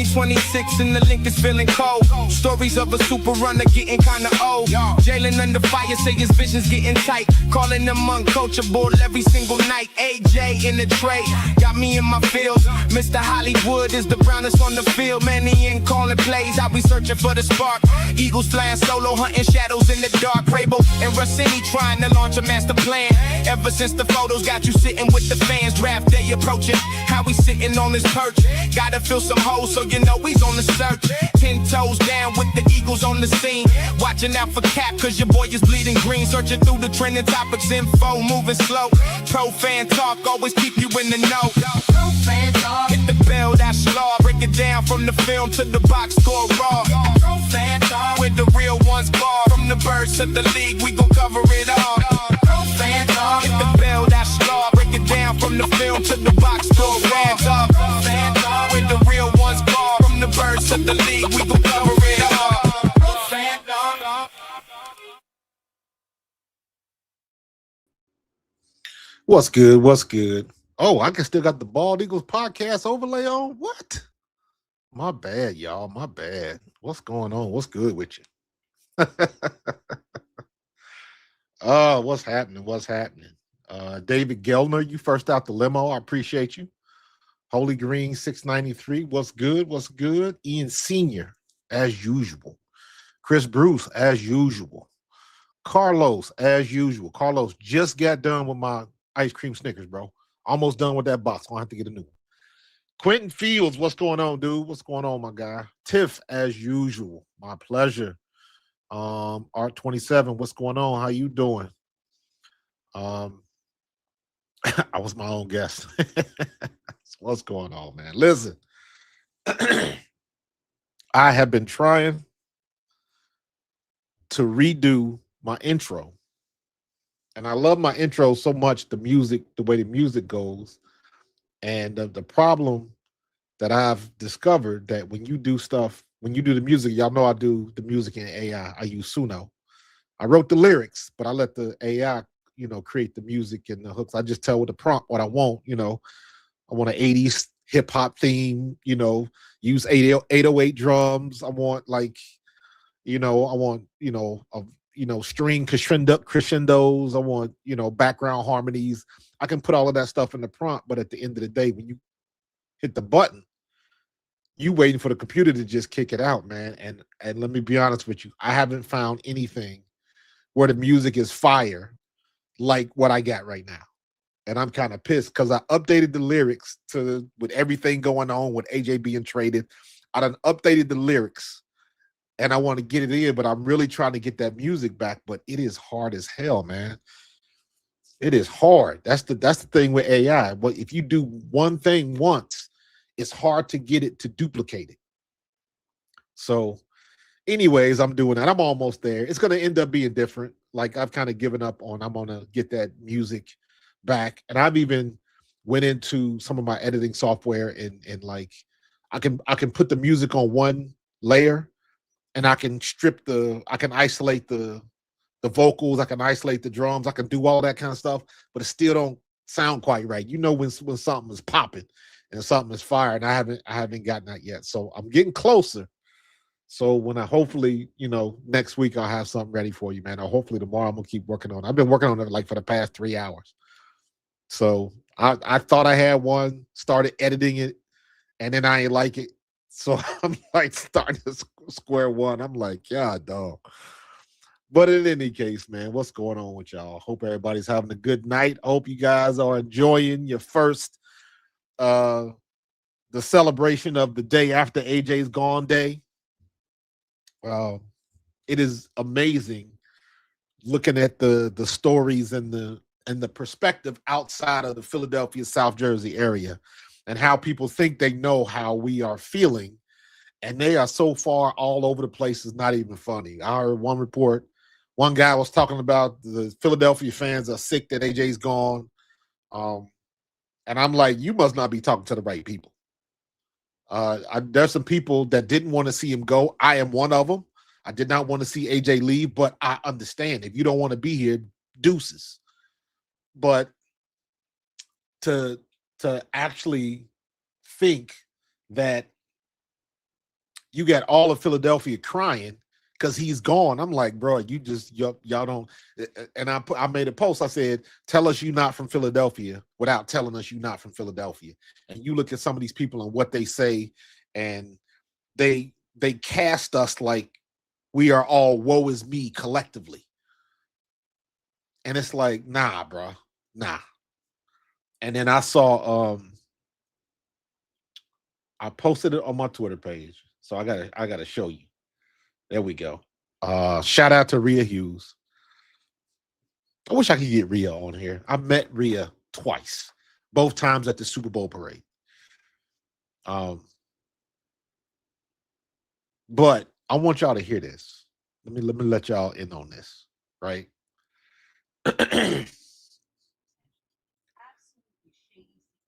2026 and the link is feeling cold. Stories of a super runner getting kinda old. Jalen under fire, say his vision's getting tight. Calling them uncoachable every single night. AJ in the tray, got me in my fields. Mr. Hollywood is the brownest on the field. Man, he ain't calling plays, I'll be searching for the spark. Eagles flying solo, hunting shadows in the dark. Prabo and Rossini trying to launch a master plan. Ever since the photos got you sitting with the fans. Draft day approaching, how we sitting on this perch. Gotta fill some holes, so you know he's on the search. 10 toes down with the Eagles on the scene. Watching out for Cap, cause your boy is bleeding green. Searching through the trending topics, info moving slow. Pro fan talk, always keep you in the know. Pro fan talk. Hit the bell, that's law. Break it down from the film to the box score raw. Pro fan talk. Where the real ones bar. From the birds to the league, we gon' cover it all. Pro fan talk. Hit the bell, that's law. Break it down from the film to the box score raw. Pro fan talk. Where the real ones bar. From the birds to the league, we gon' cover it all. Pro fan talk. What's good? What's good? Oh, I can still got the Bald Eagles podcast overlay on? What? My bad, y'all. My bad. What's going on? What's good with you? What's happening? What's happening? David Gelner, you first out the limo. I appreciate you. Holy Green 693. What's good? What's good? Ian Sr., as usual. Chris Bruce, as usual. Carlos, as usual. Carlos just got done with my ice cream Snickers, bro. Almost done with that box. I'll have to get a new one. Quentin Fields, what's going on, dude? What's going on, my guy? Tiff, as usual. My pleasure. Art 27, what's going on? How you doing? I was my own guest. What's going on, man? Listen, I have been trying to redo my intro. And I love my intro so much, the music, the way the music goes. And the problem that I've discovered that when you do stuff, when you do the music, y'all know I do the music in AI. I use Suno. I wrote the lyrics, but I let the AI, create the music and the hooks. I just tell with the prompt what I want, I want an 80s hip hop theme, use 808 drums. I want string crescendos. I want, background harmonies. I can put all of that stuff in the prompt, but at the end of the day, when you hit the button, you waiting for the computer to just kick it out, man. And let me be honest with you, I haven't found anything where the music is fire like what I got right now. And I'm kind of pissed because I updated the lyrics with everything going on with AJ being traded. I done updated the lyrics and I want to get it in, but I'm really trying to get that music back. But it is hard as hell, man. It is hard. That's the thing with AI. But if you do one thing once, it's hard to get it to duplicate it. So anyways, I'm doing that. I'm almost there. It's going to end up being different. Like I've kind of given up on, I'm going to get that music back. And I've even went into some of my editing software and like, I can put the music on one layer and I can isolate the vocals. I can isolate the drums. I can do all that kind of stuff, but it still don't sound quite right. When something is popping and something is fire, and I haven't gotten that yet. So I'm getting closer. So when I hopefully, next week I'll have something ready for you, man. Or hopefully tomorrow I'm gonna keep working on it. I've been working on it like for the past 3 hours. So I thought I had one, started editing it, and then I ain't like it. So I'm like starting to square one. I'm like, yeah, dog. But in any case, man, what's going on with y'all? Hope everybody's having a good night. Hope you guys are enjoying your first the celebration of the day after AJ's gone day. It is amazing looking at the stories and the perspective outside of the Philadelphia, South Jersey area and how people think they know how we are feeling. And they are so far all over the place, it's not even funny. I heard one report, one guy was talking about the Philadelphia fans are sick that AJ's gone. And I'm like, you must not be talking to the right people. There's some people that didn't want to see him go. I am one of them. I did not want to see AJ leave, but I understand if you don't want to be here, deuces. But to actually think that you got all of Philadelphia crying because he's gone. I'm like, bro, y'all don't. And I made a post. I said, tell us you're not from Philadelphia without telling us you're not from Philadelphia. And you look at some of these people and what they say, and they cast us like we are all woe is me collectively. And it's like, nah, bro, nah. And then I saw, I posted it on my Twitter page. So I gotta show you. There we go. Shout out to Rhea Hughes. I wish I could get Rhea on here. I met Rhea twice, both times at the Super Bowl parade. But I want y'all to hear this. Let me let y'all in on this, right?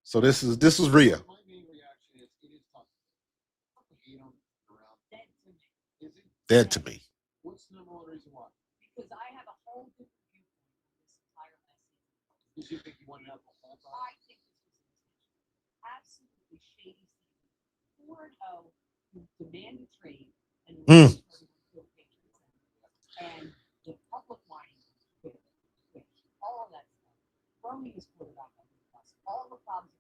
So this is Rhea. My main reaction is it is tough. Hate him around. Is it? Dead to me. What's the number one reason why? Because I have a whole different viewpoint on this entire message. Because you think he wanted out the whole time? I think this was intentional. Absolutely shady season. 4-0, who demanded trade and and the public whining, all of that stuff, throwing his quarterback under the bus, all the problems,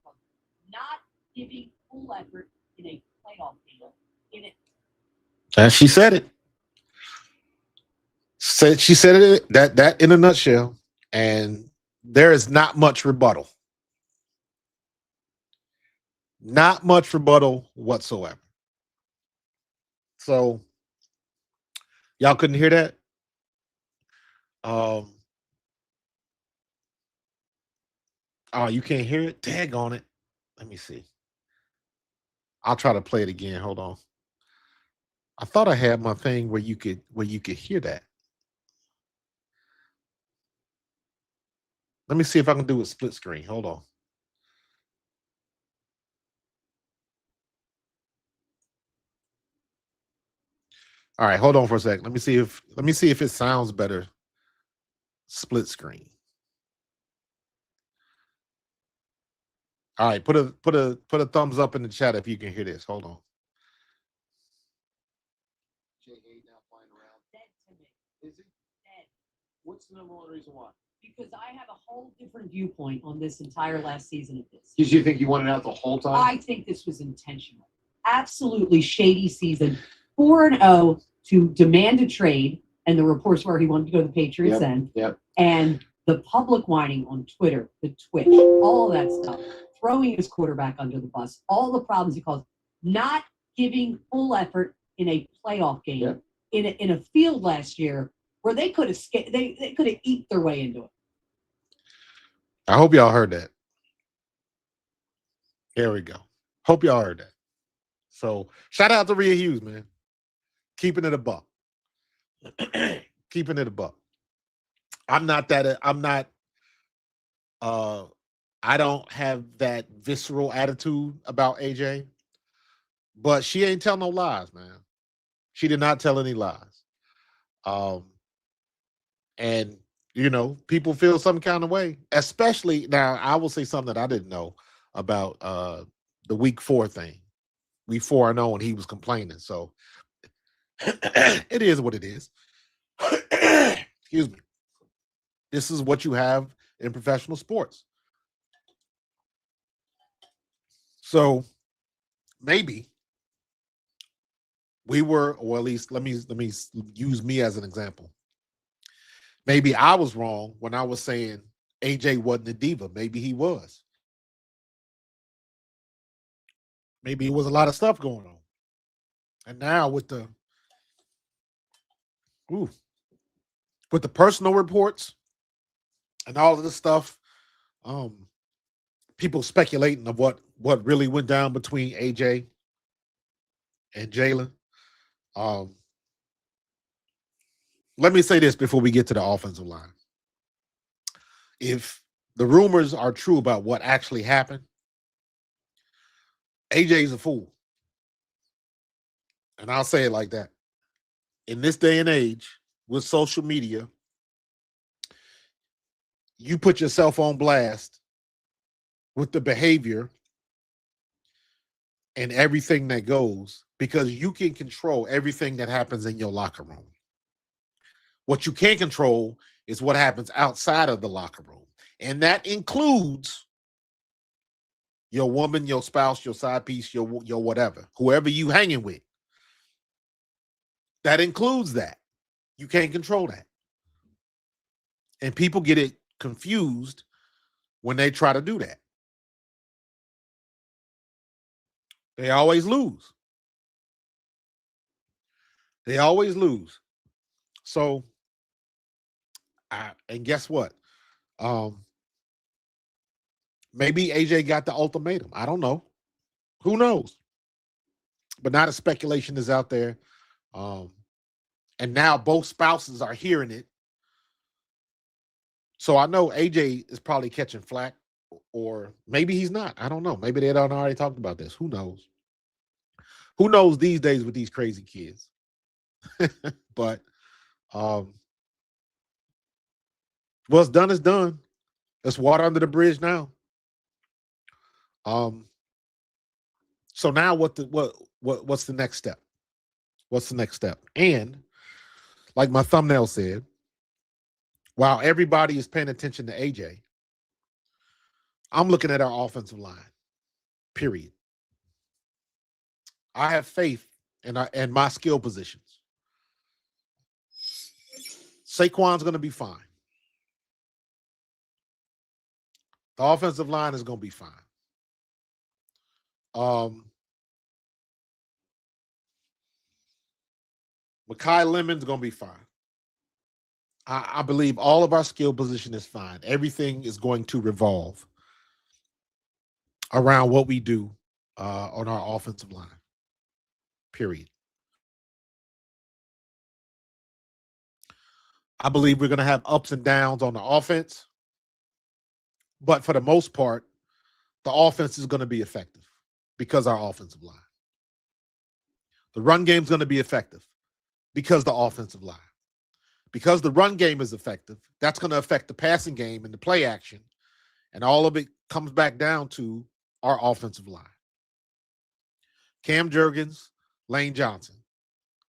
not giving full effort in a playoff game. In it, And she said it. She said it that in a nutshell, and there is not much rebuttal. Not much rebuttal whatsoever. So y'all couldn't hear that? Oh, you can't hear it? Tag on it. Let me see. I'll try to play it again. Hold on. I thought I had my thing where you could hear that. Let me see if I can do a split screen. Hold on. All right, hold on for a second. Let me see if it sounds better. Split screen. All right, put a thumbs up in the chat if you can hear this. Hold on. Jay Hay now flying around. dead to me. Is it? Dead. What's the number one reason why? Because I have a whole different viewpoint on this entire last season of this. Because you think he wanted out the whole time? I think this was intentional. Absolutely shady season. 4-0 to demand a trade, and the reports were he wanted to go to the Patriots then. Yep. And the public whining on Twitter, the Twitch, all of that stuff, throwing his quarterback under the bus, all the problems he caused, not giving full effort in a playoff game, in a field last year where they could have they could have eked their way into it. I hope y'all heard that. There we go. Hope y'all heard that. So shout out to Rhea Hughes, man. Keeping it a buck. Keeping it a buck. I don't have that visceral attitude about AJ, but she ain't tell no lies, man. She did not tell any lies. And people feel some kind of way, especially now. I will say something that I didn't know about the week 4 thing. Week 4, I know, and he was complaining. So it is what it is. Excuse me. This is what you have in professional sports. So maybe we were, or at least let me use me as an example. Maybe I was wrong when I was saying AJ wasn't a diva. Maybe he was. Maybe it was a lot of stuff going on. And now with the personal reports and all of this stuff, people speculating of what really went down between AJ and Jalen. Let me say this before we get to the offensive line. If the rumors are true about what actually happened, AJ's a fool. And I'll say it like that. In this day and age, with social media, you put yourself on blast with the behavior and everything that goes because you can control everything that happens in your locker room. What you can't control is what happens outside of the locker room. And that includes your woman, your spouse, your side piece, your whatever, whoever you hanging with. That includes that. You can't control that. And people get it confused when they try to do that. They always lose. They always lose. So, and guess what? Maybe AJ got the ultimatum. I don't know. Who knows? But now the speculation is out there. And now both spouses are hearing it. So I know AJ is probably catching flack, or maybe he's not. I don't know. Maybe they don't already talked about this. Who knows? Who knows these days with these crazy kids? But what's done is done. There's water under the bridge now. So now what's the next step? What's the next step? And like my thumbnail said, while everybody is paying attention to AJ, I'm looking at our offensive line. Period. I have faith in my skill positions. Saquon's going to be fine. The offensive line is going to be fine. Mekhi Lemon's going to be fine. I believe all of our skill position is fine. Everything is going to revolve around what we do on our offensive line. Period. I believe we're going to have ups and downs on the offense, but for the most part, the offense is going to be effective because our offensive line. The run game is going to be effective because the offensive line. Because the run game is effective, that's going to affect the passing game and the play action, and all of it comes back down to our offensive line. Cam Jurgens, Lane Johnson.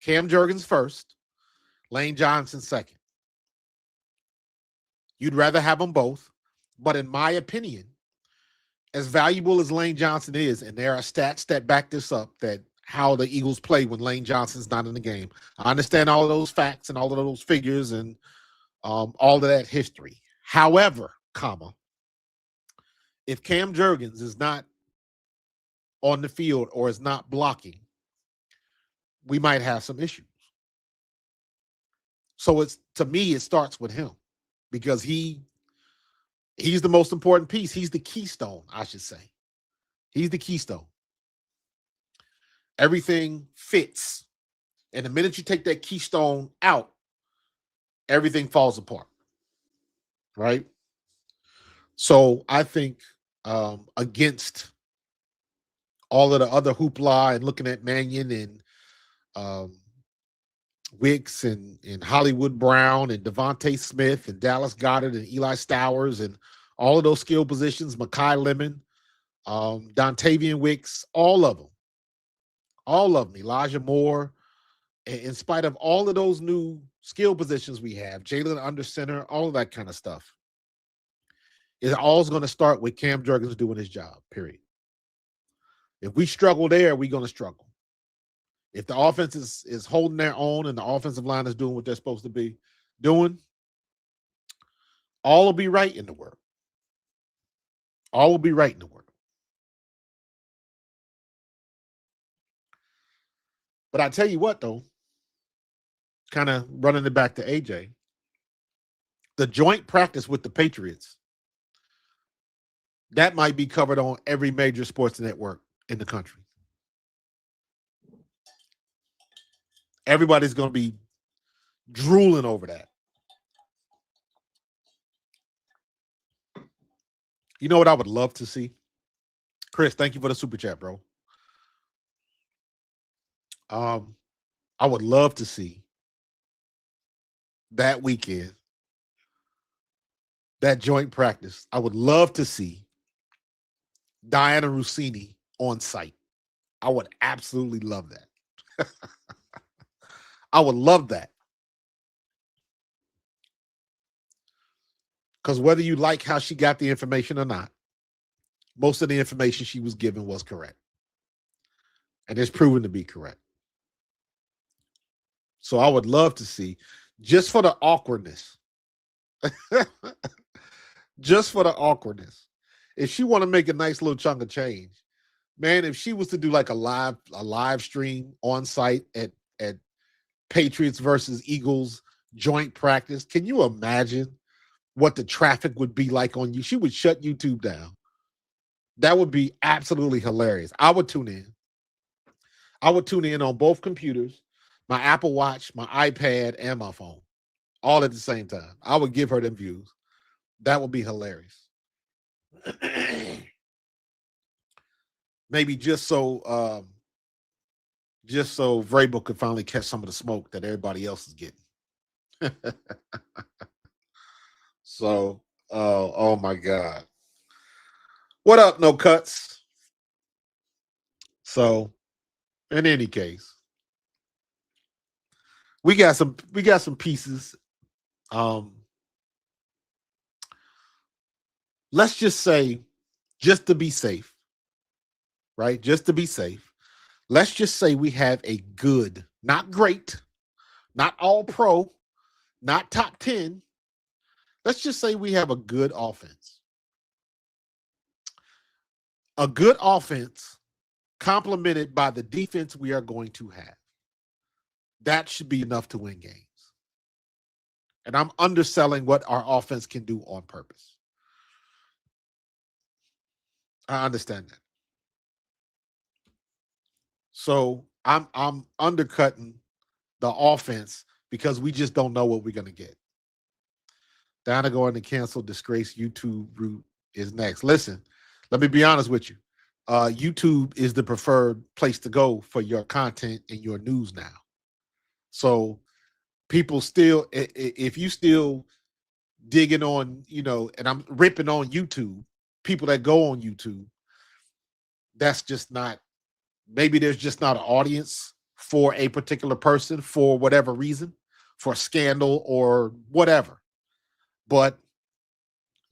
Cam Jurgens first, Lane Johnson second. You'd rather have them both, but in my opinion, as valuable as Lane Johnson is, and there are stats that back this up, that how the Eagles play when Lane Johnson's not in the game. I understand all of those facts and all of those figures and all of that history. However, if Cam Jurgens is not on the field or is not blocking, we might have some issues. So to me, it starts with him because he's the most important piece. He's the keystone, I should say. He's the keystone. Everything fits. And the minute you take that keystone out, everything falls apart. Right? So I think against all of the other hoopla and looking at Mannion and Wicks and Hollywood Brown and Devontae Smith and Dallas Goedert and Eli Stowers and all of those skill positions, Mekhi Lemon, Dontavian Wicks, all of them, Elijah Moore, in spite of all of those new skill positions we have, Jalen under center, all of that kind of stuff, it all's going to start with Cam Jurgens doing his job, period. If we struggle there, we're going to struggle. If the offense is holding their own and the offensive line is doing what they're supposed to be doing, all will be right in the world. All will be right in the world. But I tell you what, though, kind of running it back to AJ, the joint practice with the Patriots, that might be covered on every major sports network in the country. Everybody's going to be drooling over that. You know what I would love to see? Chris, thank you for the super chat, bro. I would love to see that weekend, that joint practice. I would love to see Diana Rossini on site. I would absolutely love that. I would love that. Because whether you like how she got the information or not, most of the information she was given was correct. And it's proven to be correct. So I would love to see, just for the awkwardness, just for the awkwardness, if she want to make a nice little chunk of change, man, if she was to do like a live stream on site at Patriots versus Eagles joint practice, can you imagine what the traffic would be like on you? She would shut YouTube down. That would be absolutely hilarious. I would tune in. I would tune in on both computers, my Apple Watch, my iPad, and my phone, all at the same time. I would give her them views. That would be hilarious. Maybe just so Vrabel could finally catch some of the smoke that everybody else is getting. So, oh my God. What up, No Cuts? So, in any case, we got some pieces. Let's just say, just to be safe, right? Just to be safe, let's just say we have a good, not great, not all pro, not top 10. Let's just say we have a good offense. A good offense complemented by the defense we are going to have. That should be enough to win games. And I'm underselling what our offense can do on purpose. I understand that. So I'm undercutting the offense because we just don't know what we're going to get. Donna going to cancel disgrace YouTube route is next. Listen, let me be honest with you. YouTube is the preferred place to go for your content and your news now. So people still, if you still digging on, and I'm ripping on YouTube, people that go on YouTube, that's just not, maybe there's just not an audience for a particular person for whatever reason, for scandal or whatever. But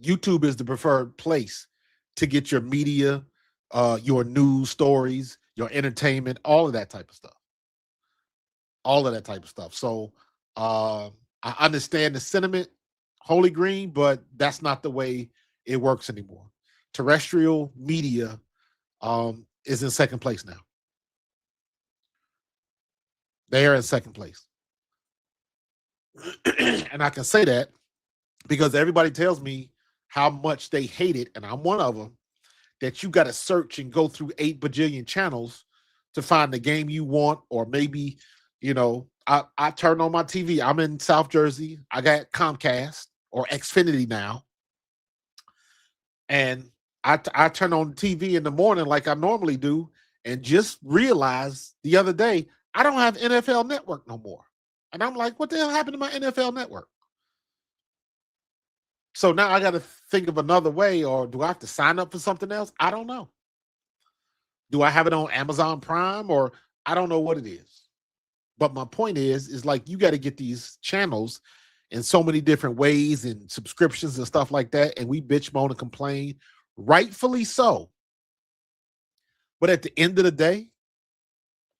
YouTube is the preferred place to get your media, your news stories, your entertainment, all of that type of stuff. All of that type of stuff. So I understand the sentiment, Holy Green, but that's not the way it works anymore. Terrestrial media is in second place now. They are in second place. And I can say that because everybody tells me how much they hate it, and I'm one of them, that you got to search and go through 8 bajillion channels to find the game you want, or maybe, I turn on my TV. I'm in South Jersey. I got Comcast or Xfinity now. And I turn on the TV in the morning like I normally do, and just realized the other day, I don't have NFL Network no more. And I'm like, what the hell happened to my NFL Network? So now I got to think of another way, or do I have to sign up for something else? I don't know. Do I have it on Amazon Prime, or I don't know what it is. But my point is like, you got to get these channels in so many different ways and subscriptions and stuff like that. And we bitch, moan, and complain, rightfully so. But at the end of the day,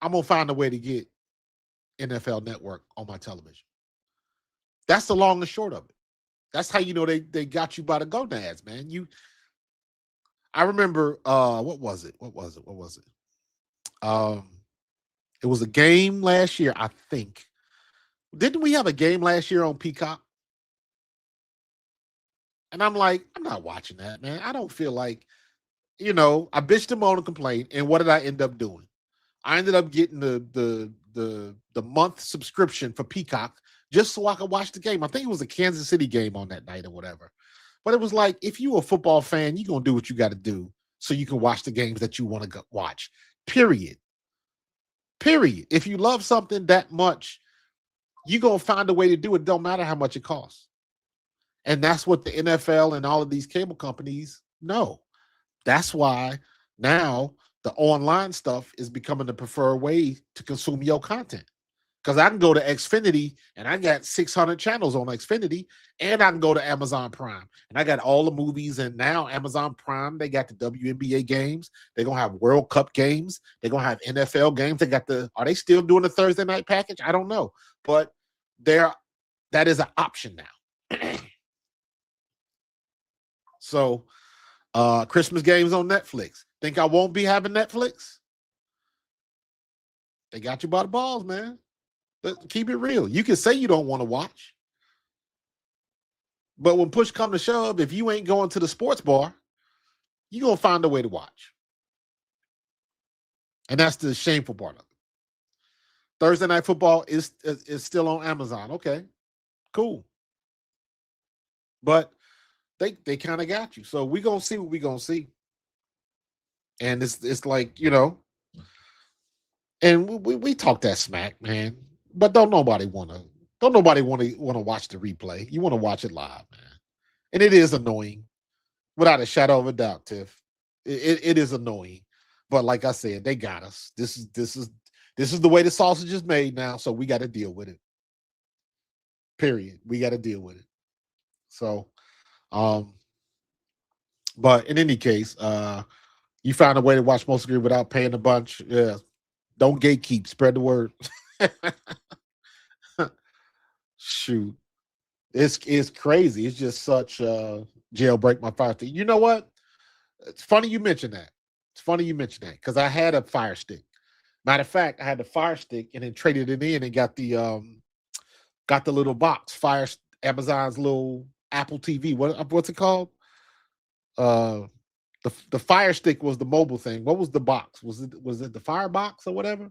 I'm going to find a way to get NFL Network on my television. That's the long and short of it. That's how you know they got you by the gonads, man. I remember what was it? It was a game last year, I think. Didn't we have a game last year on Peacock? And I'm like, I'm not watching that, man. I don't feel like, I bitched him on and complained. And what did I end up doing? I ended up getting the month subscription for Peacock just so I could watch the game. I think it was a Kansas City game on that night or whatever. But it was like, if you're a football fan, you're going to do what you got to do so you can watch the games that you want to watch. Period. If you love something that much, you're going to find a way to do it. Don't matter how much it costs. And that's what the NFL and all of these cable companies know. That's why now the online stuff is becoming the preferred way to consume your content. Because I can go to Xfinity and I got 600 channels on Xfinity, and I can go to Amazon Prime and I got all the movies. And now Amazon Prime, they got the WNBA games. They're going to have World Cup games. They're going to have NFL games. They got are they still doing the Thursday night package? I don't know. But that is an option now. So Christmas games on Netflix. Think I won't be having Netflix? They got you by the balls, man. But keep it real. You can say you don't want to watch, but when push come to shove, if you ain't going to the sports bar, you're going to find a way to watch. And that's the shameful part of it. Thursday Night Football is still on Amazon. Okay, cool. But they kind of got you. So we're going to see what we're going to see. And it's like, and we talk that smack, man. But don't nobody want to watch the replay. You want to watch it live, man. And it is annoying, without a shadow of a doubt, Tiff. It is annoying. But like I said, they got us. This is the way the sausage is made now, so we got to deal with it. Period. We got to deal with it. So, but in any case, you found a way to watch Most Agree without paying a bunch. Yeah. Don't gatekeep. Spread the word. Shoot. It's crazy. It's just such jailbreak my fire stick. You know what? It's funny you mentioned that. Because I had a Fire Stick. Matter of fact, I had the Fire Stick and then traded it in and got the little box. Amazon's little Apple TV. What's it called? The Fire Stick was the mobile thing. What was the box? Was it the Fire Box or whatever?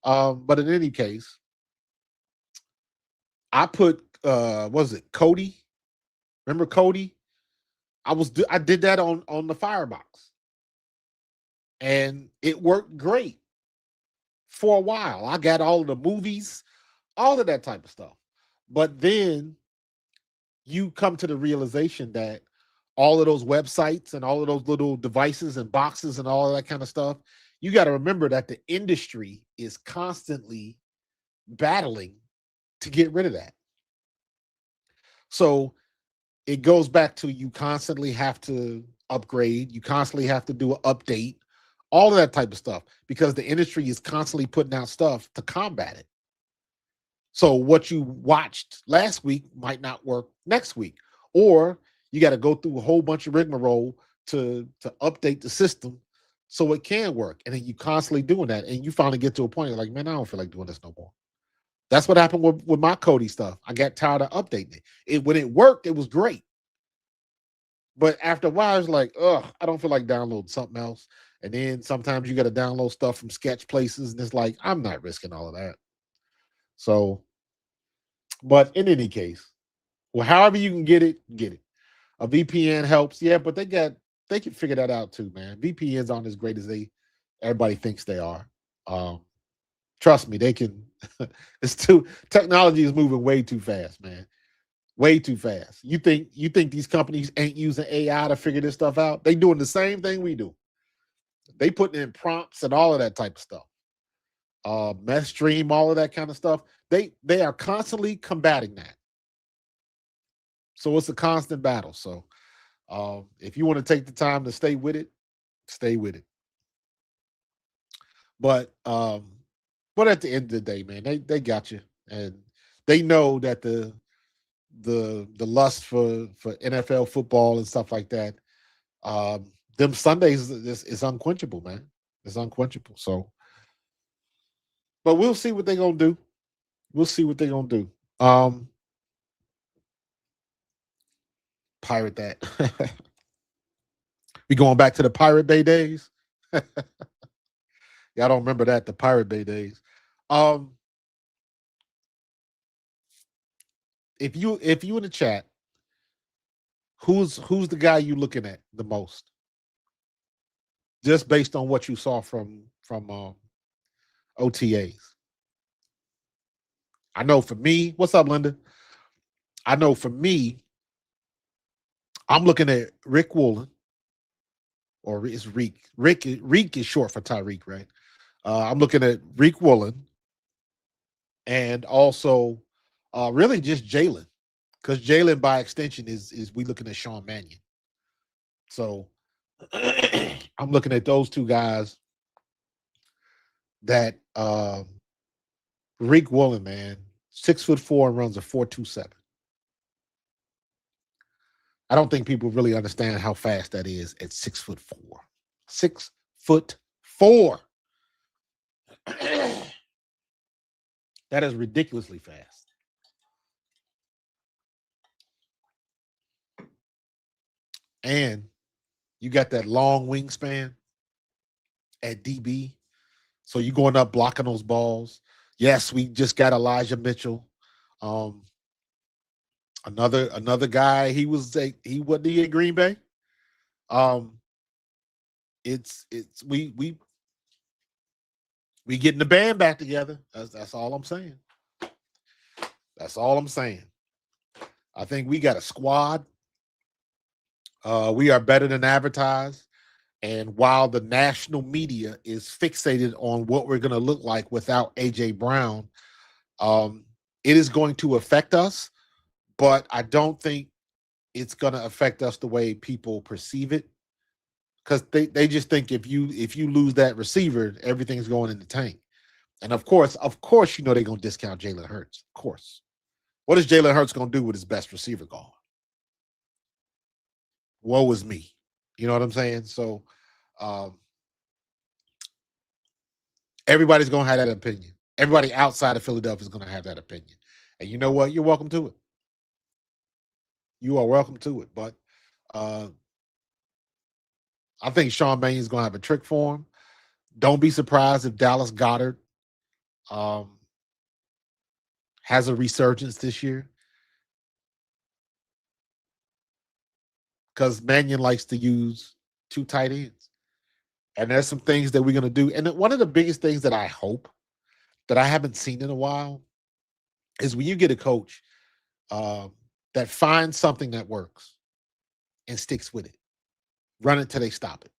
But in any case, I put was it Kodi? Remember Kodi? I did that on the Firebox. And it worked great for a while. I got all of the movies, all of that type of stuff. But then you come to the realization that all of those websites and all of those little devices and boxes and all of that kind of stuff, you got to remember that the industry is constantly battling to get rid of that. So it goes back to you constantly have to upgrade. You constantly have to do an update, all of that type of stuff, because the industry is constantly putting out stuff to combat it. So what you watched last week might not work next week, or you got to go through a whole bunch of rigmarole to update the system so it can work. And then you constantly doing that, and you finally get to a point like, man, I don't feel like doing this no more. That's what happened with my Kodi stuff. I got tired of updating it. When it worked, it was great. But after a while, it's like, I don't feel like downloading something else. And then sometimes you got to download stuff from sketch places, and it's like, I'm not risking all of that. So, but in any case, well, however you can get it, get it. A VPN helps, yeah, but they can figure that out too, man. VPNs aren't as great as everybody thinks they are. Trust me, they can. Technology is moving way too fast, man. Way too fast. You think these companies ain't using AI to figure this stuff out? They doing the same thing we do. They putting in prompts and all of that type of stuff. Mess stream, all of that kind of stuff. They are constantly combating that. So it's a constant battle. So if you want to take the time to stay with it, stay with it. But at the end of the day, man, they got you, and they know that the lust for NFL football and stuff like that, them Sundays is unquenchable, man. It's unquenchable. So, but we'll see what they're gonna do. Pirate that. We going back to the Pirate Bay days. Y'all don't remember that, the Pirate Bay days. If you in the chat, who's the guy you looking at the most? Just based on what you saw from OTAs. I know for me, what's up, Linda? I know for me, I'm looking at Rick Woolen. or it's Reek. Reek is short for Tyreek, right? I'm looking at Reek Woolen, and also really just Jalen, because Jalen by extension is we looking at Sean Mannion. So I'm looking at those two guys. That Reek Woolen, man, 6'4" and runs a 4.27. I don't think people really understand how fast that is at 6'4". 6'4". That is ridiculously fast. And you got that long wingspan at DB. So you're going up blocking those balls. Yes, we just got Elijah Mitchell. Another guy, he wasn't he at Green Bay. It's we getting the band back together. That's all I'm saying. That's all I'm saying. I think we got a squad. We are better than advertised. And while the national media is fixated on what we're going to look like without A.J. Brown, it is going to affect us, but I don't think it's going to affect us the way people perceive it, because they just think if you lose that receiver, everything's going in the tank. And of course, they're going to discount Jalen Hurts. Of course. What is Jalen Hurts going to do with his best receiver gone? Woe is me. You know what I'm saying? So everybody's going to have that opinion. Everybody outside of Philadelphia is going to have that opinion. And you know what? You're welcome to it. You are welcome to it. But I think Sean Mannion is going to have a trick for him. Don't be surprised if Dallas Goedert has a resurgence this year, because Mannion likes to use two tight ends. And there's some things that we're going to do. And one of the biggest things that I hope that I haven't seen in a while is when you get a coach that finds something that works and sticks with it. Run it till they stop it.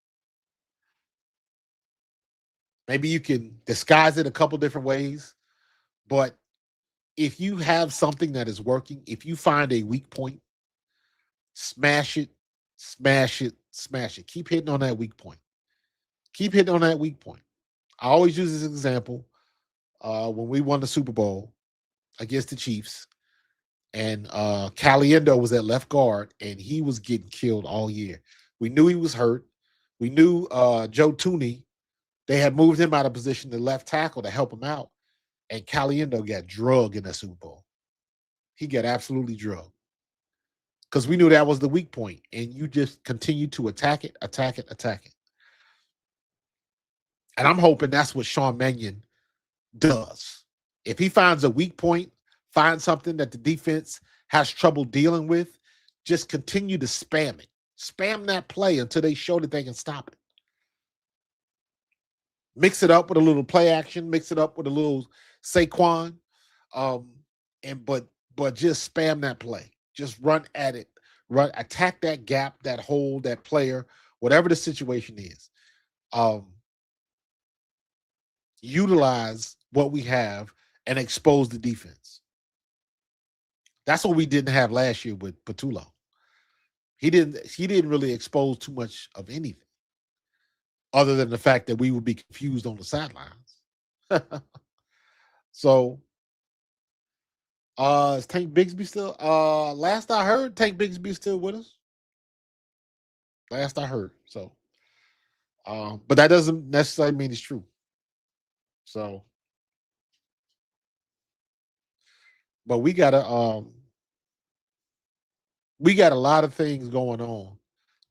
Maybe you can disguise it a couple different ways, but if you have something that is working, if you find a weak point, smash it, smash it, smash it. Keep hitting on that weak point. Keep hitting on that weak point. I always use this example when we won the Super Bowl against the Chiefs, and Caliendo was at left guard, and he was getting killed all year. We knew he was hurt. We knew Joe Tooney, they had moved him out of position to left tackle to help him out, and Caliendo got drugged in that Super Bowl. He got absolutely drugged because we knew that was the weak point, and you just continue to attack it, attack it, attack it. And I'm hoping that's what Sean Mannion does. If he finds a weak point, finds something that the defense has trouble dealing with, just continue to spam it. Spam that play until they show that they can stop it. Mix it up with a little play action. Mix it up with a little Saquon, but just spam that play. Just run at it. Run, attack that gap, that hole, that player, whatever the situation is. Utilize what we have and expose the defense. That's what we didn't have last year with Patullo. He didn't really expose too much of anything, other than the fact that we would be confused on the sidelines. So, is Tank Bigsby still? Last I heard, Tank Bigsby still with us. Last I heard. So, but that doesn't necessarily mean it's true. So, but we got a lot of things going on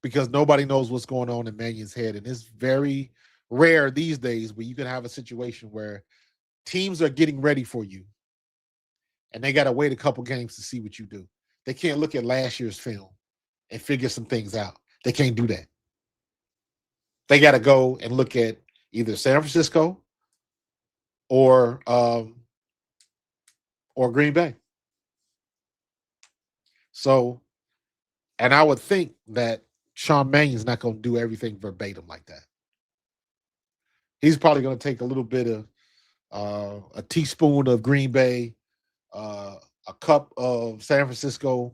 because nobody knows what's going on in Mannion's head, and it's very rare these days where you can have a situation where teams are getting ready for you, and they got to wait a couple games to see what you do. They can't look at last year's film and figure some things out. They can't do that. They got to go and look at either San Francisco or Green Bay. So, and I would think that Sean Mannion's not going to do everything verbatim like that. He's probably going to take a little bit of a teaspoon of Green Bay, a cup of San Francisco,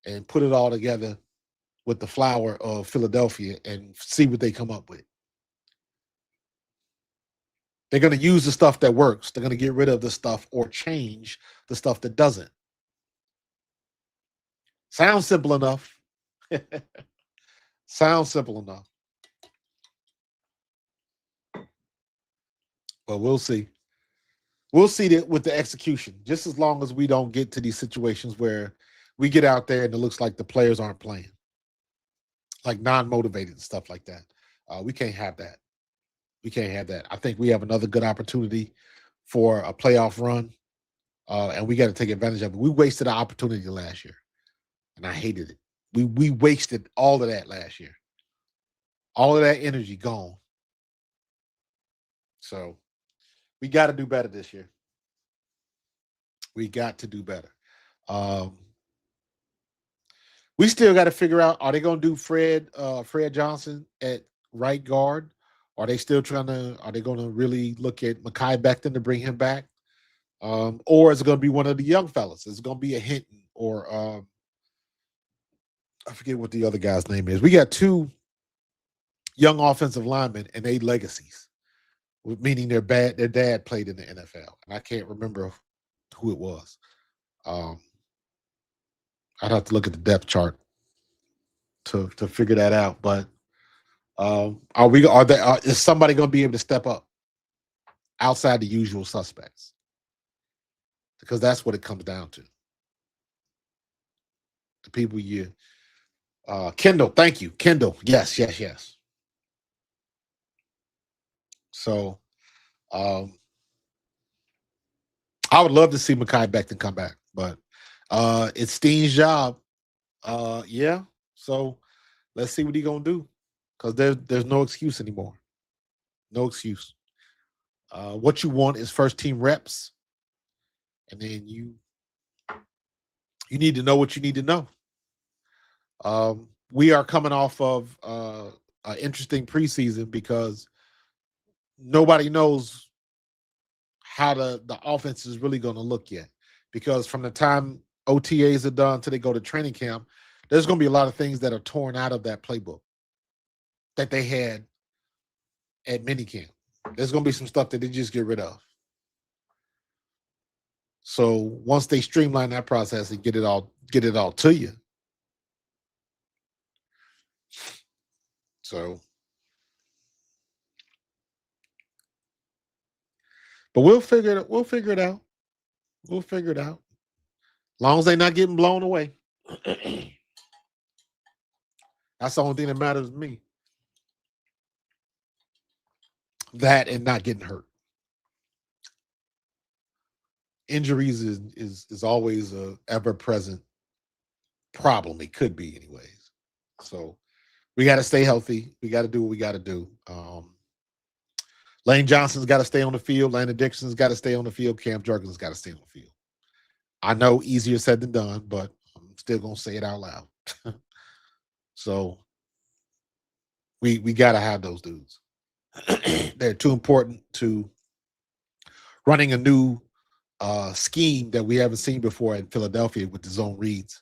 and put it all together with the flour of Philadelphia and see what they come up with. They're going to use the stuff that works. They're going to get rid of the stuff or change the stuff that doesn't. Sounds simple enough. Sounds simple enough. But we'll see. We'll see that with the execution, just as long as we don't get to these situations where we get out there and it looks like the players aren't playing, like non-motivated and stuff like that. We can't have that. We can't have that. I think we have another good opportunity for a playoff run, and we got to take advantage of it. We wasted an opportunity last year, and I hated it. We wasted all of that last year. All of that energy gone. So we got to do better this year. We got to do better. We still got to figure out, are they going to do Fred Johnson at right guard? Are they still are they going to really look at Mekhi Becton to bring him back? Or is it going to be one of the young fellas? Is it going to be a Hinton or I forget what the other guy's name is. We got two young offensive linemen and 8 legacies, meaning their dad played in the NFL. And I can't remember who it was. I'd have to look at the depth chart to figure that out. But is somebody going to be able to step up outside the usual suspects? Because that's what it comes down to. The people Kendall, thank you. Kendall, yes. So I would love to see Mekhi Becton come back, but it's Steen's job. Yeah. So let's see what he's gonna do. Because there's no excuse anymore. No excuse. What you want is first team reps. And then you need to know what you need to know. We are coming off of an interesting preseason because nobody knows how the offense is really going to look yet. Because from the time OTAs are done till they go to training camp, there's going to be a lot of things that are torn out of that playbook that they had at minicamp. There's going to be some stuff that they just get rid of. So once they streamline that process and get it all to you. So, but we'll figure it out. We'll figure it out. As long as they're not getting blown away. That's the only thing that matters to me. That and not getting hurt. Injuries is always a ever-present problem. It could be anyways. So we got to stay healthy. We got to do what we got to do. Lane Johnson's got to stay on the field. Landon Dixon's got to stay on the field. Cam Jurgens got to stay on the field. I know easier said than done, but I'm still going to say it out loud. So we got to have those dudes. They're too important to running a new scheme that we haven't seen before in Philadelphia with the zone reads.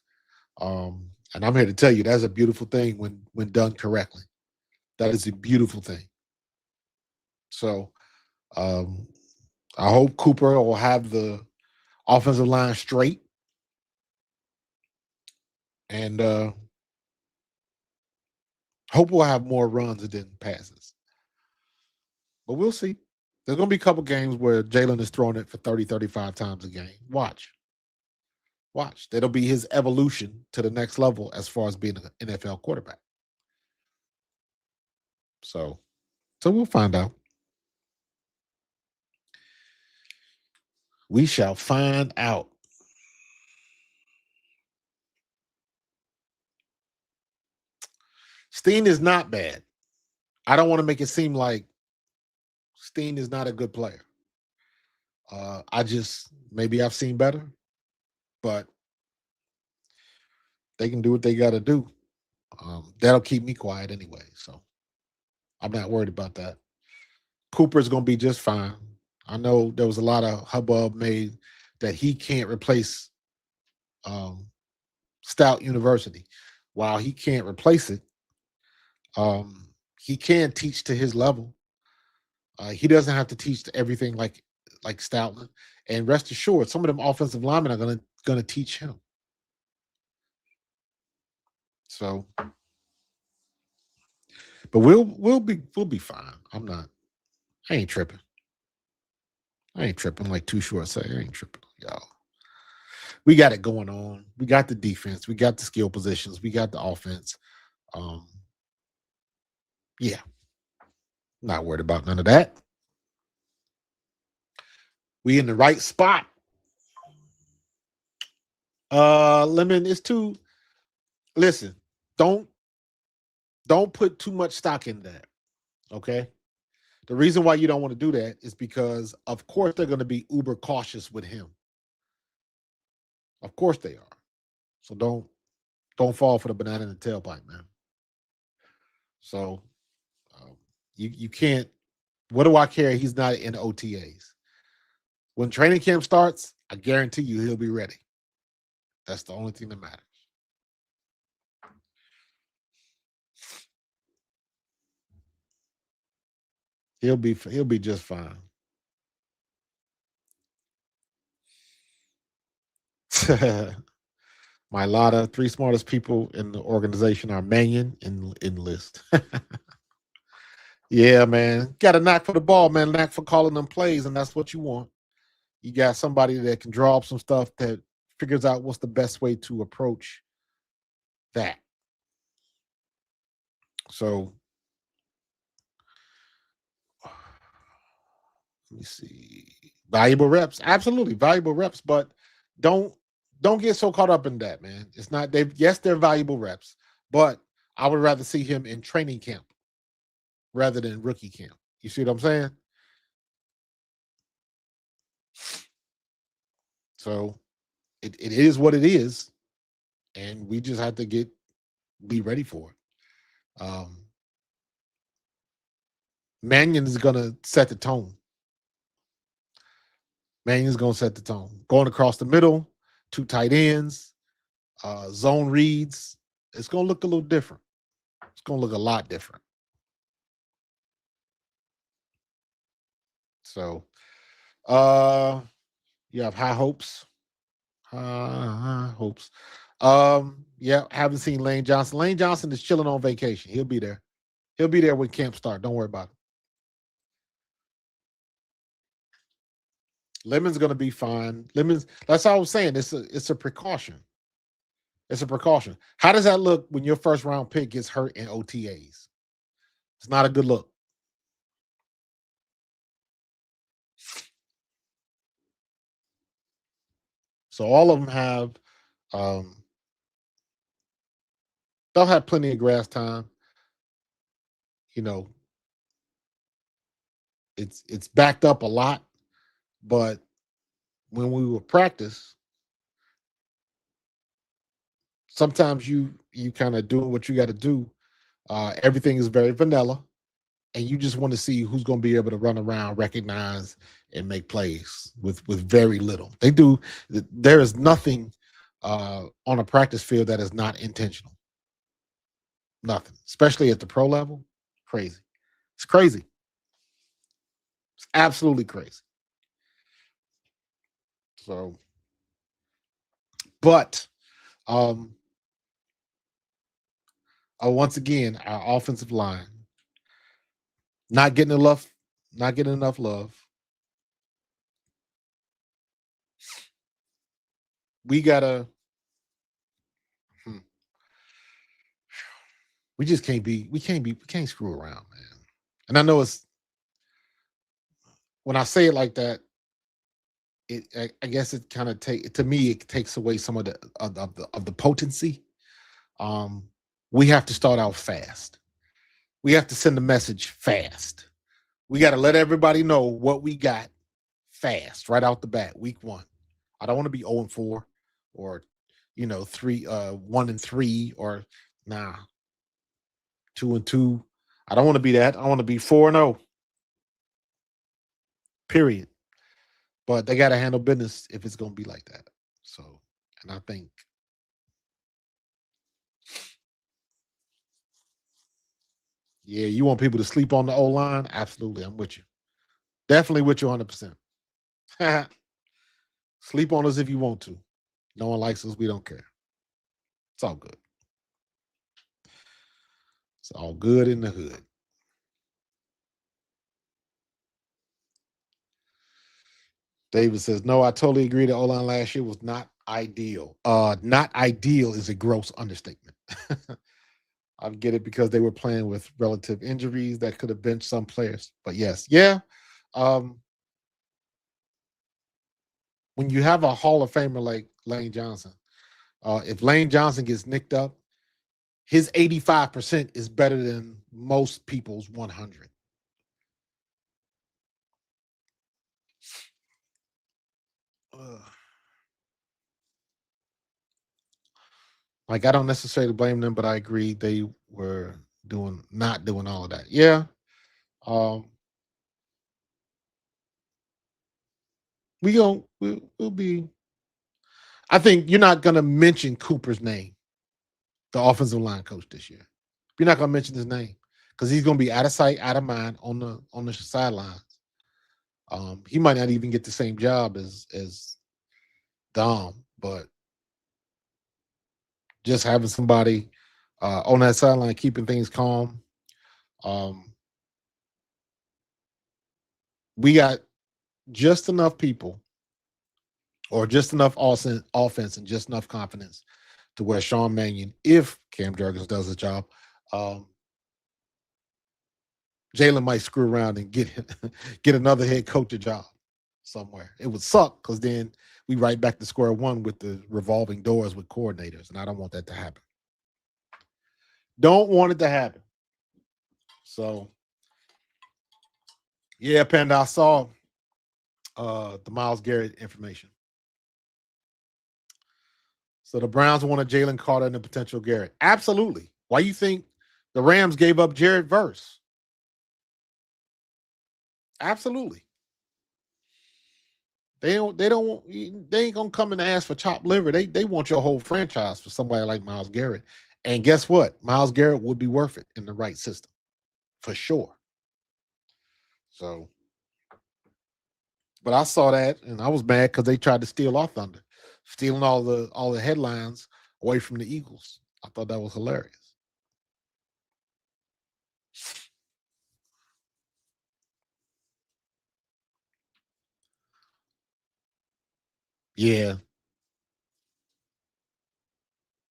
And I'm here to tell you that's a beautiful thing when done correctly. That is a beautiful thing. So I hope Cooper will have the offensive line straight. And hope we'll have more runs than passes. But we'll see. There's going to be a couple games where Jalen is throwing it for 30, 35 times a game. Watch. That'll be his evolution to the next level as far as being an NFL quarterback. So we'll find out. We shall find out. Steen is not bad. I don't want to make it seem like Steen is not a good player. Maybe I've seen better, but they can do what they got to do. That'll keep me quiet anyway. So I'm not worried about that. Cooper's going to be just fine. I know there was a lot of hubbub made that he can't replace Stout University. While he can't replace it, he can teach to his level. He doesn't have to teach to everything like Stoutland. And rest assured, some of them offensive linemen are gonna teach him. So, but we'll be fine. I ain't tripping. Like Too Short say. I ain't tripping, y'all. We got it going on. We got the defense. We got the skill positions. We got the offense. Yeah. Not worried about none of that. We in the right spot. Lemon is too. Listen, don't put too much stock in that. Okay. The reason why you don't want to do that is because, of course, they're going to be uber cautious with him. Of course they are. So don't fall for the banana in the tailpipe, man. So you can't. What do I care? He's not in OTAs. When training camp starts, I guarantee you he'll be ready. That's the only thing that matters. He'll be just fine. My Lotta, 3 smartest people in the organization are Mannion and List. Yeah, man. Got a knack for the ball, man. Knack for calling them plays, and that's what you want. You got somebody that can draw up some stuff that figures out what's the best way to approach that. So, let me see. Valuable reps. Absolutely valuable reps, but don't get so caught up in that, man. It's not they're valuable reps, but I would rather see him in training camp rather than rookie camp. You see what I'm saying? So it is what it is, and we just have to be ready for it. Mannion is gonna set the tone. Mannion's gonna set the tone. Going across the middle, 2 tight ends, zone reads. It's gonna look a little different. It's gonna look a lot different. So, you have high hopes. High hopes. Yeah, haven't seen Lane Johnson. Lane Johnson is chilling on vacation. He'll be there. He'll be there when camp starts. Don't worry about it. Lemon's gonna be fine. That's all I was saying. It's a precaution. It's a precaution. How does that look when your first round pick gets hurt in OTAs? It's not a good look. So all of them have, they'll have plenty of grass time. You know, it's backed up a lot, but when we would practice, sometimes you kind of do what you got to do. Everything is very vanilla, and you just want to see who's going to be able to run around, recognize, and make plays with very little. There is nothing on a practice field that is not intentional. Nothing, especially at the pro level. Crazy. It's crazy. It's absolutely crazy. So, but once again, our offensive line not getting enough love. We gotta. We just can't screw around, man. And I know it's when I say it like that, I guess it kind of it takes away some of the potency. We have to start out fast. We have to send the message fast. We got to let everybody know what we got fast, right out the bat, week 1. I don't want to be 0-4 or 1-3 or nah. 2-2. I don't want to be that. I want to be 4-0. Period. But they got to handle business if it's going to be like that. So, and I think yeah, you want people to sleep on the O-line? Absolutely. I'm with you. Definitely with you 100%. Sleep on us if you want to. No one likes us. We don't care. It's all good. It's all good in the hood. David says, no, I totally agree. The O-line last year was not ideal. Not ideal is a gross understatement. I get it because they were playing with relative injuries that could have benched some players. But yes, yeah. When you have a Hall of Famer like Lane Johnson, if Lane Johnson gets nicked up, his 85% is better than most people's 100. Like, I don't necessarily blame them, but I agree they were not doing all of that. Yeah. We'll be. I think you're not gonna mention Cooper's name, the offensive line coach this year. You're not gonna mention his name because he's gonna be out of sight, out of mind on the sidelines. He might not even get the same job as Dom, but just having somebody on that sideline keeping things calm. We got just enough people or just enough offense and just enough confidence to where Sean Mannion, if Cam Jurgens does his job, Jalen might screw around and get another head coach job somewhere. It would suck because then we right back to square one with the revolving doors with coordinators, and I don't want that to happen. Don't want it to happen. So, yeah, Panda, I saw the Myles Garrett information. So the Browns wanted Jalen Carter and the potential Garrett. Absolutely. Why you think the Rams gave up Jared Verse? Absolutely. They ain't gonna come and ask for chopped liver. They want your whole franchise for somebody like Myles Garrett. And guess what? Myles Garrett would be worth it in the right system, for sure. So, but I saw that and I was mad because they tried to steal our thunder, stealing all the headlines away from the Eagles. I thought that was hilarious. Yeah.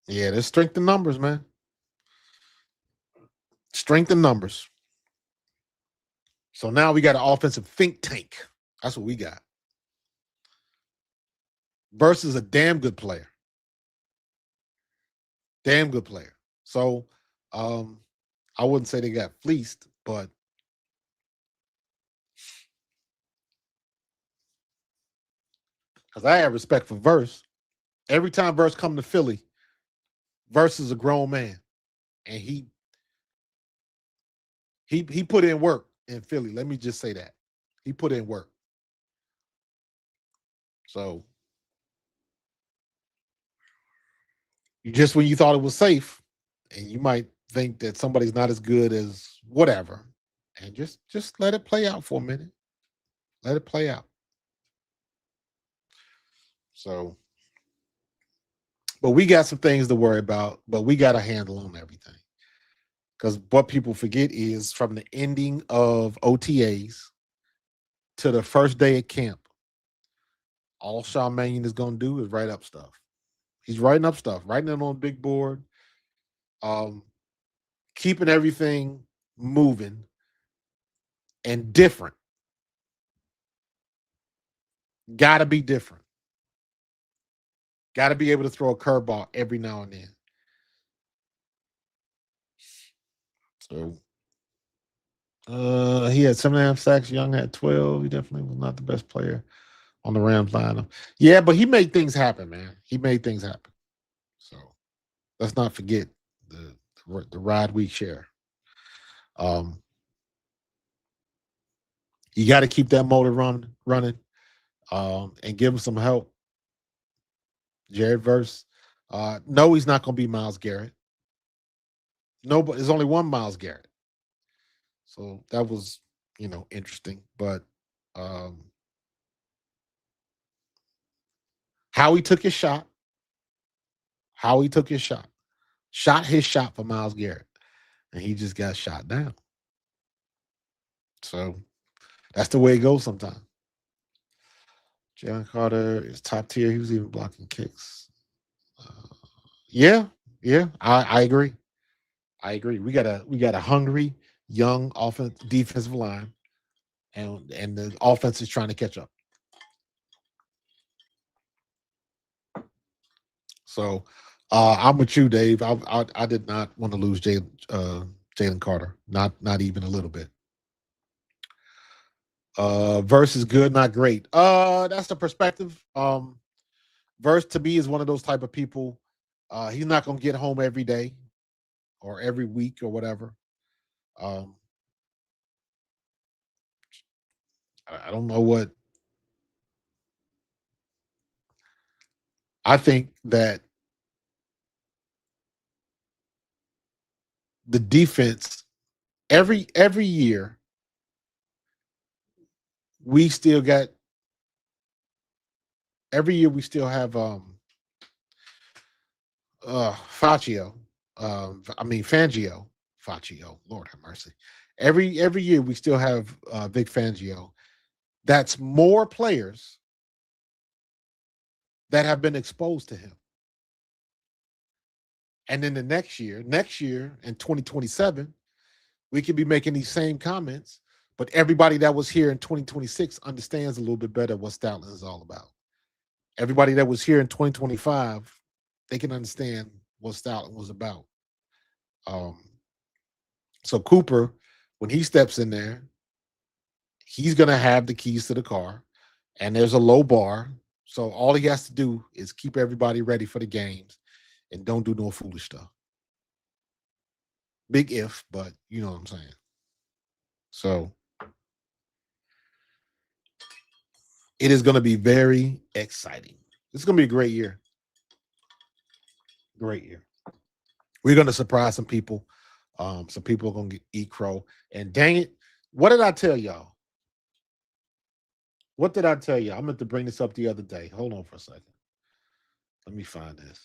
Yeah, there's strength in numbers, man. Strength in numbers. So now we got an offensive think tank. That's what we got. Versus a damn good player. Damn good player. So I wouldn't say they got fleeced, but because I have respect for Verse. Every time Verse come to Philly, Verse is a grown man. And he put in work in Philly. Let me just say that. He put in work. So just when you thought it was safe, and you might think that somebody's not as good as whatever, and just let it play out for a minute. Let it play out. So, but we got some things to worry about, but we got a handle on everything. Because what people forget is from the ending of OTAs to the first day at camp, all Sean Mannion is going to do is write up stuff. He's writing up stuff, writing it on a big board, keeping everything moving and different. Got to be different. Got to be able to throw a curveball every now and then. So he had 7.5 sacks. Young had 12. He definitely was not the best player on the Rams lineup. Yeah, but he made things happen, man. He made things happen. So let's not forget the ride we share. You got to keep that motor running, and give him some help. Jared Verse. No, he's not going to be Myles Garrett. No, but there's only one Myles Garrett. So that was, interesting. But how he took his shot, shot his shot for Myles Garrett, and he just got shot down. So that's the way it goes sometimes. Jalen Carter is top tier. He was even blocking kicks. Yeah, I agree. We got a hungry, young defensive line, and the offense is trying to catch up. So I'm with you, Dave. I did not want to lose Jalen Carter, not even a little bit. Verse is good, not great. That's the perspective. Verse to me is one of those type of people. He's not gonna get home every day or every week or whatever. I don't know what. I think that the defense every year we still have Fangio. Lord have mercy. Every year we still have Vic Fangio. That's more players that have been exposed to him. And then the next year in 2027, we could be making these same comments, but everybody that was here in 2026 understands a little bit better what Stoutland is all about. Everybody that was here in 2025, they can understand what Stoutland was about. So Cooper, when he steps in there, he's going to have the keys to the car, and there's a low bar. So all he has to do is keep everybody ready for the games and don't do no foolish stuff. Big if, but you know what I'm saying. So it is going to be very exciting. It's going to be a great year. Great year. We're going to surprise some people. Some people are going to eat crow. And dang it, what did I tell y'all? What did I tell you? I meant to bring this up the other day. Hold on for a second. Let me find this.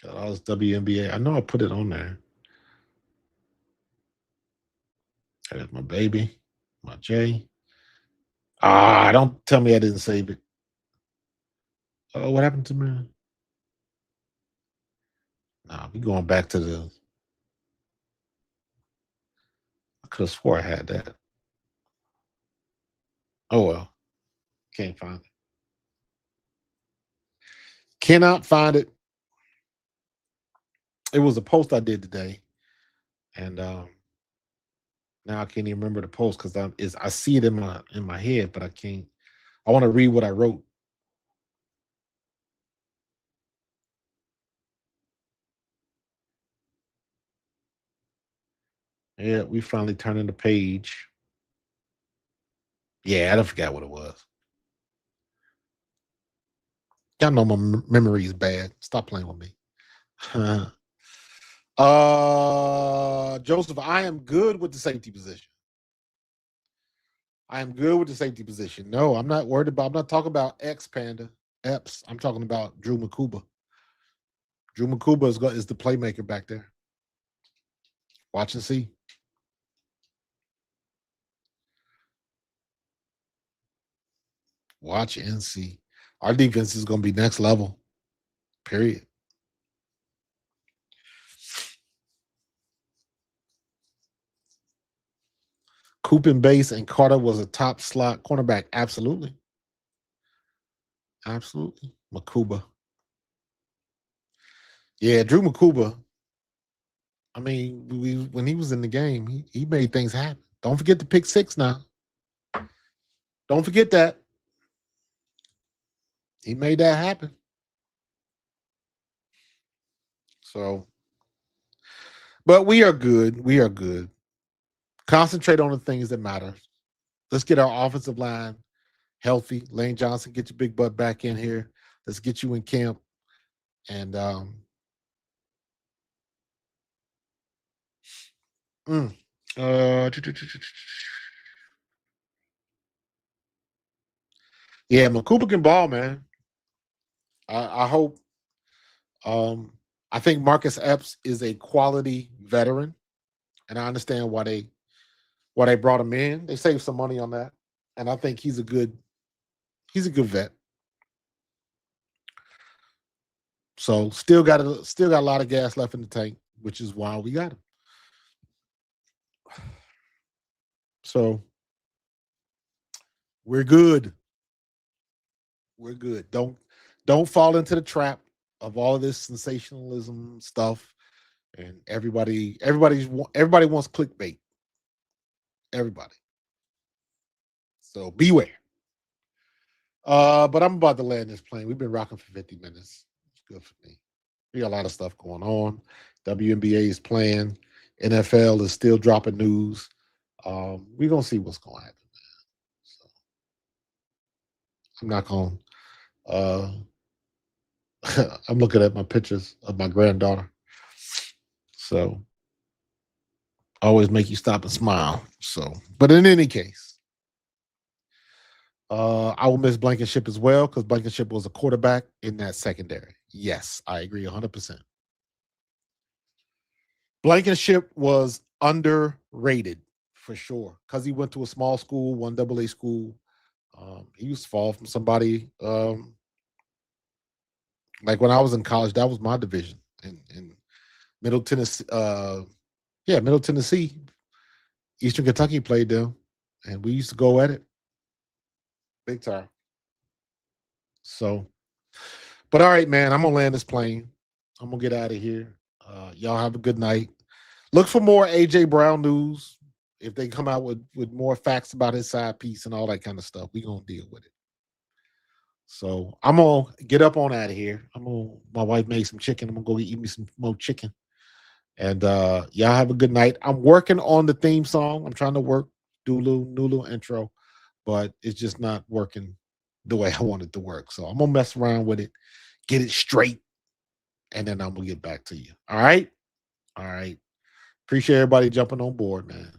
Got all this WNBA. I know I put it on there. There's my baby, my J. Don't tell me I didn't save it. Oh, what happened to me? Nah, we going back to the. I could have swore I had that. Oh well, can't find it. Cannot find it. It was a post I did today, and now I can't even remember the post because I see it in my head, but I can't. I want to read what I wrote. Yeah, we finally turning the page. Yeah, I don't forget what it was. Y'all know my memory is bad. Stop playing with me. Joseph, I am good with the safety position. No, I'm not worried about. I'm not talking about Panda. Epps. I'm talking about Drew Makuba. Drew Makuba is the playmaker back there. Watch and see. Watch and see. Our defense is going to be next level. Period. Coop base and Carter was a top slot cornerback. Absolutely. Makuba. Yeah, Drew Makuba. I mean, when he was in the game, he made things happen. Don't forget the pick six now. Don't forget that. He made that happen. So, but we are good. We are good. Concentrate on the things that matter. Let's get our offensive line healthy. Lane Johnson, get your big butt back in here. Let's get you in camp. And yeah, Cooper can ball, man. I hope. I think Marcus Epps is a quality veteran, and I understand why they brought him in. They saved some money on that, and I think he's a good vet. So still got a lot of gas left in the tank, which is why we got him. So we're good. We're good. Don't fall into the trap of all of this sensationalism stuff, and everybody wants clickbait. Everybody. So beware. But I'm about to land this plane. We've been rocking for 50 minutes. It's good for me. We got a lot of stuff going on. WNBA is playing. NFL is still dropping news. We're gonna see what's gonna happen, man. So I'm not gonna I'm looking at my pictures of my granddaughter. So always make you stop and smile. So, but in any case, I will miss Blankenship as well, because Blankenship was a quarterback in that secondary. Yes, I agree 100%. Blankenship was underrated for sure, because he went to a small school, 1AA school. He used to fall from somebody. Like when I was in college, that was my division in Middle Tennessee. Middle Tennessee. Eastern Kentucky played them, and we used to go at it big time. So, but all right, man, I'm gonna land this plane. I'm gonna get out of here. Y'all have a good night. Look for more AJ Brown news. If they come out with more facts about his side piece and all that kind of stuff, we're gonna deal with it. So I'm gonna get up on out of here. My wife made some chicken. I'm gonna go eat me some more chicken. And y'all have a good night. I'm working on the theme song. I'm trying to work Nulu intro, but it's just not working the way I want it to work. So I'm gonna mess around with it, get it straight, and then I'm gonna get back to you. All right? All right. Appreciate everybody jumping on board, man.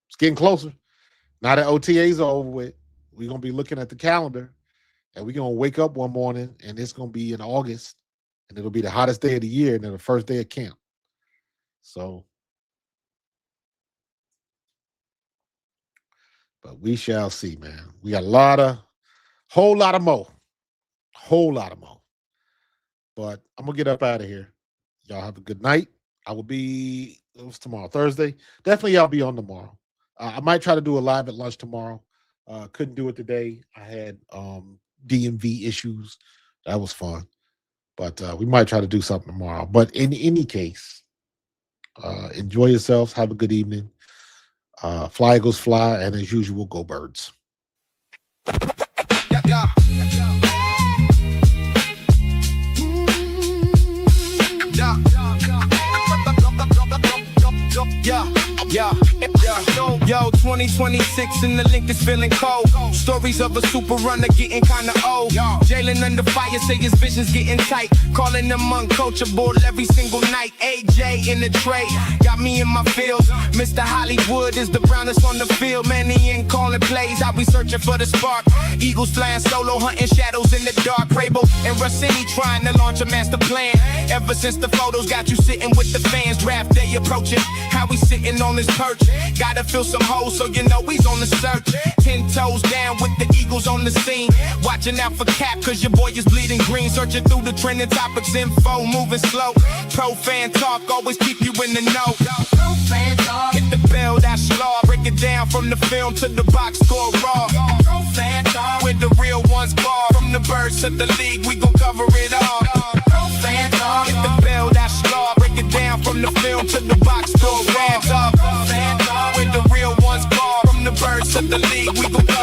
It's getting closer. Now that OTAs are over with, we're gonna be looking at the calendar, and we're gonna wake up one morning, and it's gonna be in August, and it'll be the hottest day of the year, and then the first day of camp. So, but we shall see, man. We got whole lot of more. But I'm gonna get up out of here. Y'all have a good night. I will be. It was tomorrow, Thursday. Definitely, I'll be on tomorrow. I might try to do a live at lunch tomorrow. Couldn't do it today. I had DMV issues. That was fun. But we might try to do something tomorrow. But in any case, enjoy yourselves. Have a good evening. Fly, Eagles, fly. And as usual, go Birds. Yo, 2026 and the link is feeling cold. Stories of a super runner getting kinda old. Jalen under fire, say his vision's getting tight. Calling them uncoachable every single night. AJ in the tray, got me in my field. Mr. Hollywood is the brownest on the field. Man, he ain't calling plays, I'll be searching for the spark. Eagles flying solo, hunting shadows in the dark. Rabel and Rossini trying to launch a master plan. Ever since the photos got you sitting with the fans. Draft day approaching, how we sitting on this perch. Gotta fill some holes, so you know he's on the search. 10 toes down with the Eagles on the scene. Watching out for Cap, cause your boy is bleeding green. Searching through the trending topics, info moving slow. Pro fan talk, always keep you in the know. Pro fan talk. Hit the bell, that's law. Break it down from the film to the box score raw. Pro fan talk. Where the real ones ball. From the Birds to the league, we gon' cover it all. Pro fan talk. Hit the bell, that's law. Break it down from the film to the box score raw. Pro fan talk. Where the real ones ball. From the Birds to the league, we gon' cover it all.